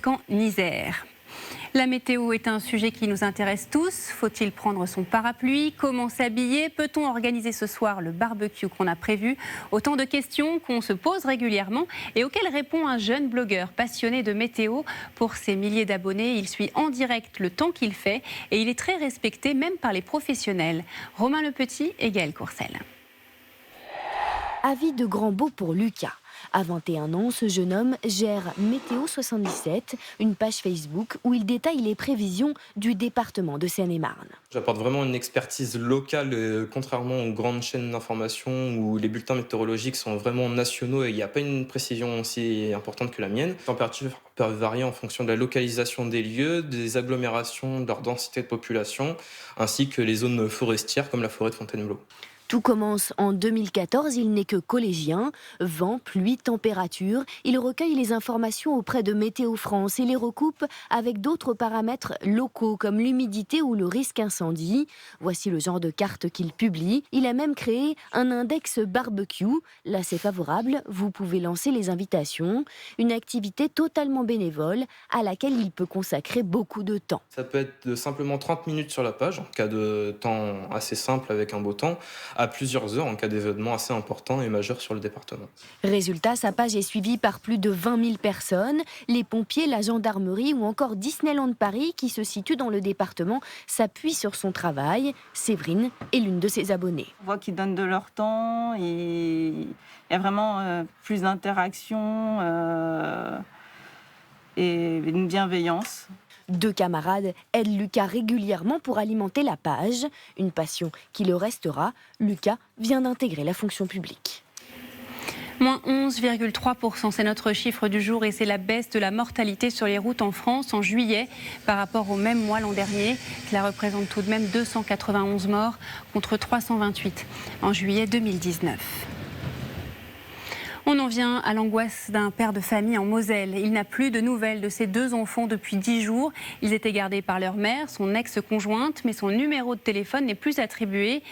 jusqu'en Isère. La météo est un sujet qui nous intéresse tous. Faut-il prendre son parapluie? Comment s'habiller? Peut-on organiser ce soir le barbecue qu'on a prévu? Autant de questions qu'on se pose régulièrement et auxquelles répond un jeune blogueur passionné de météo. Pour ses milliers d'abonnés, il suit en direct le temps qu'il fait et il est très respecté même par les professionnels. Romain Le Petit et Gaël Courcel. Avis de grand beau pour Lucas. À 21 ans, ce jeune homme gère Météo77, une page Facebook où il détaille les prévisions du département de Seine-et-Marne. J'apporte vraiment une expertise locale, contrairement aux grandes chaînes d'information où les bulletins météorologiques sont vraiment nationaux et il n'y a pas une précision aussi importante que la mienne. Les températures peuvent varier en fonction de la localisation des lieux, des agglomérations, de leur densité de population, ainsi que les zones forestières comme la forêt de Fontainebleau. Tout commence en 2014, il n'est que collégien. Vent, pluie, température. Il recueille les informations auprès de Météo France et les recoupe avec d'autres paramètres locaux comme l'humidité ou le risque incendie. Voici le genre de carte qu'il publie. Il a même créé un index barbecue. Là, c'est favorable, vous pouvez lancer les invitations. Une activité totalement bénévole à laquelle il peut consacrer beaucoup de temps. Ça peut être de simplement 30 minutes sur la page, en cas de temps assez simple avec un beau temps, à plusieurs heures en cas d'événements assez importants et majeurs sur le département. Résultat, sa page est suivie par plus de 20 000 personnes. Les pompiers, la gendarmerie ou encore Disneyland Paris, qui se situe dans le département, s'appuient sur son travail. Séverine est l'une de ses abonnées. On voit qu'ils donnent de leur temps et il y a vraiment plus d'interaction et une bienveillance. Deux camarades aident Lucas régulièrement pour alimenter la page. Une passion qui le restera. Lucas vient d'intégrer la fonction publique. Moins 11,3%, c'est notre chiffre du jour et c'est la baisse de la mortalité sur les routes en France en juillet par rapport au même mois l'an dernier. Cela représente tout de même 291 morts contre 328 en juillet 2019. On en vient à l'angoisse d'un père de famille en Moselle. Il n'a plus de nouvelles de ses deux enfants depuis 10 jours. Ils étaient gardés par leur mère, son ex-conjointe, mais son numéro de téléphone n'est plus attribué.